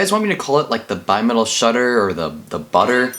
guys want me to call it like the Bimetal Shutter or the Butter?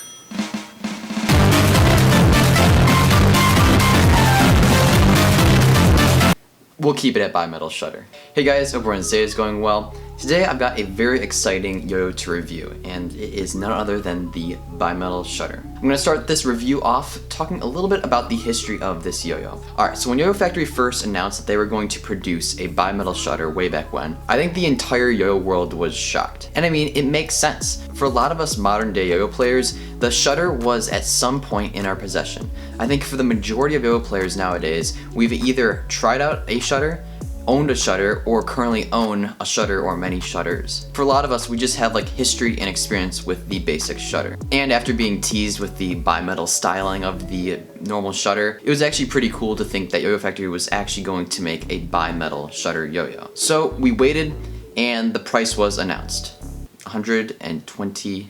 We'll keep it at Bimetal Shutter. Hey guys, hope everyone's day is going well. Today I've got a very exciting yo-yo to review, and it is none other than the Bimetal Shutter. I'm going to start this review off talking a little bit about the history of this yo-yo. Alright, so when Yo-Yo Factory first announced that they were going to produce a Bimetal Shutter way back when, I think the entire yo-yo world was shocked. And I mean, it makes sense. For a lot of us modern day yo-yo players, the shutter was at some point in our possession. I think for the majority of yo-yo players nowadays, we've either tried out a shutter, owned a shutter, or currently own a shutter or many shutters. For a lot of us, we just have like history and experience with the basic shutter. And after being teased with the bimetal styling of the normal shutter, it was actually pretty cool to think that Yo-Yo Factory was actually going to make a bimetal shutter yo-yo. So we waited, and the price was announced. $120.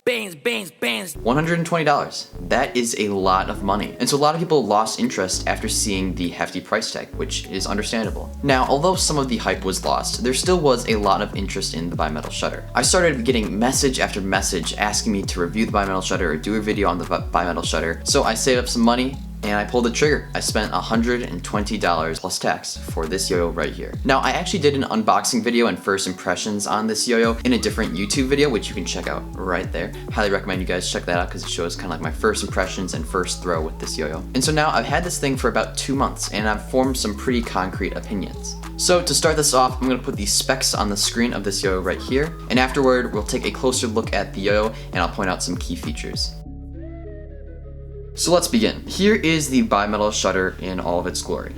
Bangs, bangs, bangs. $120. That is a lot of money. And so a lot of people lost interest after seeing the hefty price tag, which is understandable. Now, although some of the hype was lost, there still was a lot of interest in the bimetal shutter. I started getting message after message asking me to review the bimetal shutter or do a video on the bimetal shutter. So I saved up some money and I pulled the trigger. I spent $120 plus tax for this yo-yo right here. Now, I actually did an unboxing video and first impressions on this yo-yo in a different YouTube video, which you can check out right there. Highly recommend you guys check that out because it shows kind of like my first impressions and first throw with this yo-yo. And so now I've had this thing for about 2 months and I've formed some pretty concrete opinions. So to start this off, I'm going to put the specs on the screen of this yo-yo right here, and afterward we'll take a closer look at the yo-yo and I'll point out some key features. So let's begin. Here is the bimetal shutter in all of its glory.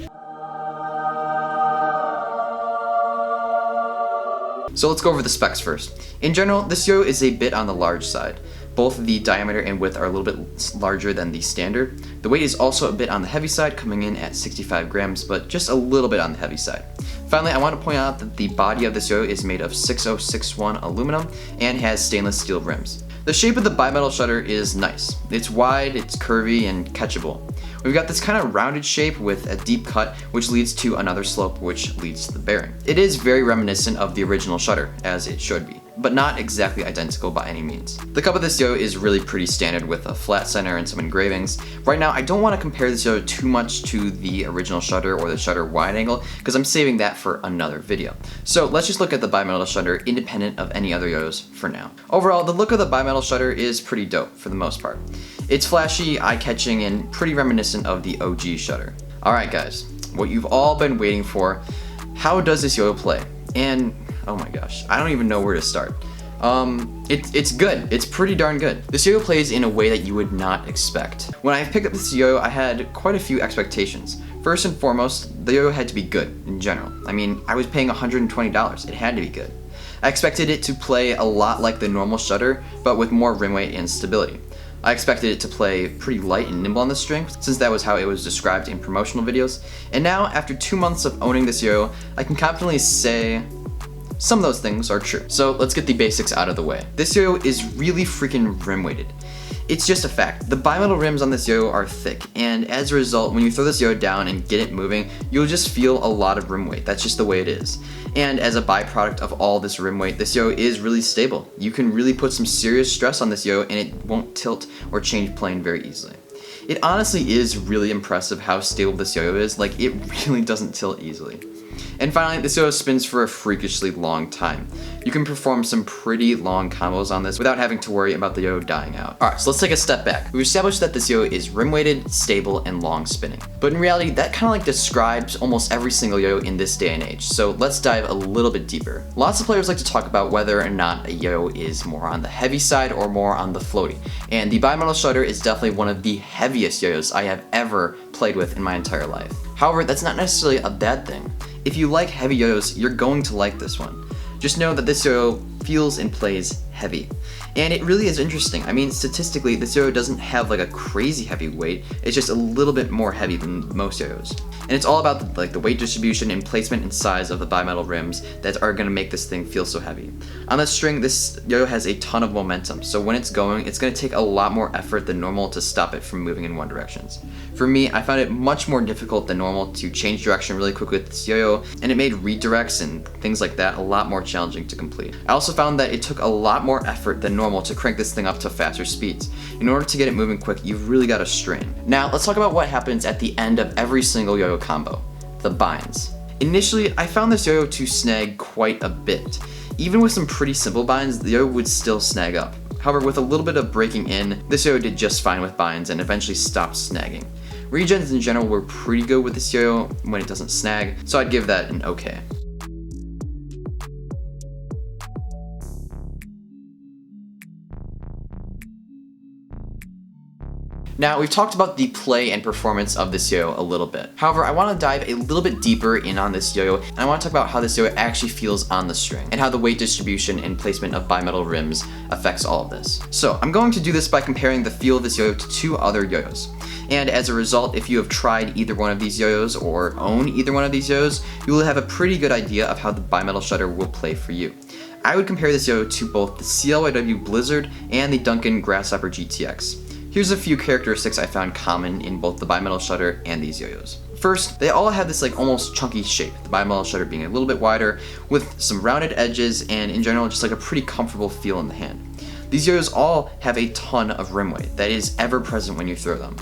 So let's go over the specs first. In general, this yo-yo is a bit on the large side. Both the diameter and width are a little bit larger than the standard. The weight is also a bit on the heavy side, coming in at 65 grams, but just a little bit on the heavy side. Finally, I want to point out that the body of this yo-yo is made of 6061 aluminum and has stainless steel rims. The shape of the bimetal shutter is nice. It's wide, it's curvy, and catchable. We've got this kind of rounded shape with a deep cut, which leads to another slope, which leads to the bearing. It is very reminiscent of the original shutter, as it should be, but not exactly identical by any means. The cup of this yo-yo is really pretty standard with a flat center and some engravings. Right now, I don't want to compare this yo-yo too much to the original shutter or the shutter wide angle, because I'm saving that for another video. So let's just look at the bimetal shutter independent of any other yo-yos for now. Overall, the look of the bimetal shutter is pretty dope for the most part. It's flashy, eye-catching, and pretty reminiscent of the OG shutter. Alright guys, what you've all been waiting for, how does this yo-yo play? And oh my gosh, I don't even know where to start. It's good. It's pretty darn good. This yo-yo plays in a way that you would not expect. When I picked up this yo-yo, I had quite a few expectations. First and foremost, the yo-yo had to be good in general. I mean, I was paying $120. It had to be good. I expected it to play a lot like the normal shutter, but with more rim weight and stability. I expected it to play pretty light and nimble on the string, since that was how it was described in promotional videos. And now, after 2 months of owning this yo-yo, I can confidently say some of those things are true. So let's get the basics out of the way. This yo-yo is really freaking rim weighted. It's just a fact. The bimetal rims on this yo-yo are thick, and as a result, when you throw this yo-yo down and get it moving, you'll just feel a lot of rim weight. That's just the way it is. And as a byproduct of all this rim weight, this yo-yo is really stable. You can really put some serious stress on this yo-yo and it won't tilt or change plane very easily. It honestly is really impressive how stable this yo-yo is. Like, it really doesn't tilt easily. And finally, this yo-yo spins for a freakishly long time. You can perform some pretty long combos on this without having to worry about the yo-yo dying out. Alright, so let's take a step back. We've established that this yo-yo is rim-weighted, stable, and long spinning. But in reality, that kind of like describes almost every single yo-yo in this day and age, so let's dive a little bit deeper. Lots of players like to talk about whether or not a yo-yo is more on the heavy side or more on the floaty, and the bimetal shutter is definitely one of the heaviest yo-yos I have ever played with in my entire life. However, that's not necessarily a bad thing. If you like heavy yo-yos, you're going to like this one. Just know that this yo-yo feels and plays heavy. And it really is interesting. I mean, statistically, this yo-yo doesn't have like a crazy heavy weight. It's just a little bit more heavy than most yo-yos. And it's all about the weight distribution and placement and size of the bimetal rims that are gonna make this thing feel so heavy. On the string, this yo-yo has a ton of momentum, so when it's going, it's gonna take a lot more effort than normal to stop it from moving in one direction. For me, I found it much more difficult than normal to change direction really quickly with this yo-yo, and it made redirects and things like that a lot more challenging to complete. I also found that it took a lot more effort than normal to crank this thing up to faster speeds. In order to get it moving quick, you've really got to strain. Now, let's talk about what happens at the end of every single yo-yo combo, the binds. Initially, I found this yo-yo to snag quite a bit. Even with some pretty simple binds, the yo-yo would still snag up. However, with a little bit of breaking in, this yo-yo did just fine with binds and eventually stopped snagging. Regens in general were pretty good with this yo-yo when it doesn't snag, so I'd give that an okay. Now, we've talked about the play and performance of this yo-yo a little bit. However, I want to dive a little bit deeper in on this yo-yo, and I want to talk about how this yo-yo actually feels on the string, and how the weight distribution and placement of bimetal rims affects all of this. So, I'm going to do this by comparing the feel of this yo-yo to two other yo-yos. And as a result, if you have tried either one of these yo-yos or own either one of these yo-yos, you will have a pretty good idea of how the bimetal shutter will play for you. I would compare this yo-yo to both the CLYW Blizzard and the Duncan Grasshopper GTX. Here's a few characteristics I found common in both the bimetal shutter and these yo-yos. First, they all have this like almost chunky shape, the bimetal shutter being a little bit wider with some rounded edges and in general just like a pretty comfortable feel in the hand. These yo-yos all have a ton of rim weight that is ever present when you throw them.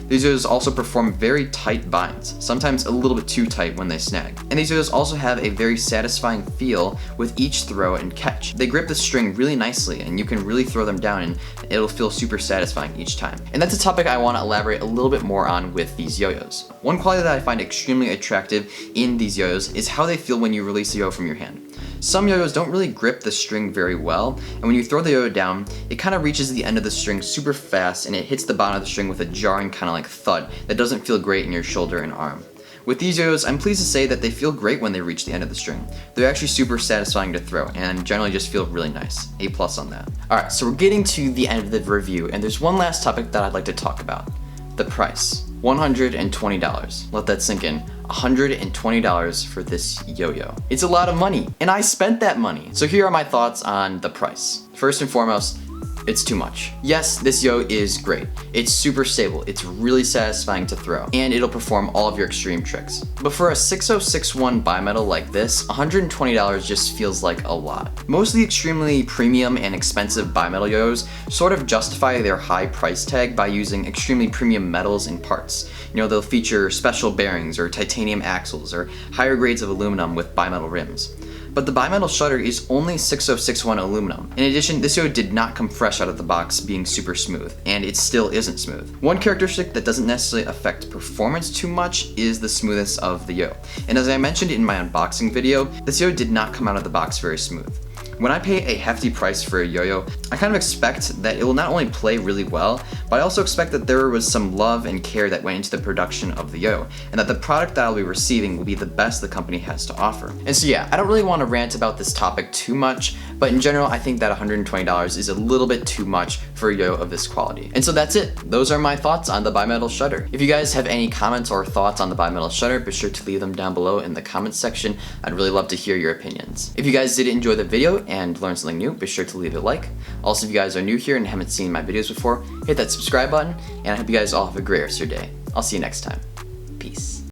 These yo-yos also perform very tight binds, sometimes a little bit too tight when they snag. And these yo-yos also have a very satisfying feel with each throw and catch. They grip the string really nicely and you can really throw them down and it'll feel super satisfying each time. And that's a topic I want to elaborate a little bit more on with these yo-yos. One quality that I find extremely attractive in these yo-yos is how they feel when you release the yo-yo from your hand. Some yo-yos don't really grip the string very well, and when you throw the yo-yo down, it kind of reaches the end of the string super fast and it hits the bottom of the string with a jarring kind of like thud that doesn't feel great in your shoulder and arm. With these yo-yos, I'm pleased to say that they feel great when they reach the end of the string. They're actually super satisfying to throw and generally just feel really nice. A+ on that. Alright, so we're getting to the end of the review and there's one last topic that I'd like to talk about. The price. $120. Let that sink in. $120 for this yo-yo. It's a lot of money, and I spent that money. So here are my thoughts on the price. First and foremost, it's too much. Yes, this yo is great. It's super stable, it's really satisfying to throw, and it'll perform all of your extreme tricks. But for a 6061 bimetal like this, $120 just feels like a lot. Most of the extremely premium and expensive bimetal yo-yos sort of justify their high price tag by using extremely premium metals and parts. You know, they'll feature special bearings or titanium axles or higher grades of aluminum with bimetal rims. But the bimetal shutter is only 6061 aluminum. In addition, this yo did not come fresh out of the box being super smooth, and it still isn't smooth. One characteristic that doesn't necessarily affect performance too much is the smoothness of the yo. And as I mentioned in my unboxing video, this yo did not come out of the box very smooth. When I pay a hefty price for a yo-yo, I kind of expect that it will not only play really well, but I also expect that there was some love and care that went into the production of the yo-yo, and that the product that I'll be receiving will be the best the company has to offer. And so yeah, I don't really want to rant about this topic too much, but in general, I think that $120 is a little bit too much for a yo-yo of this quality. And so that's it. Those are my thoughts on the bimetal shutter. If you guys have any comments or thoughts on the bimetal shutter, be sure to leave them down below in the comments section. I'd really love to hear your opinions. If you guys did enjoy the video and learn something new, be sure to leave a like. Also, if you guys are new here and haven't seen my videos before, hit that subscribe button, and I hope you guys all have a great rest of your day. I'll see you next time.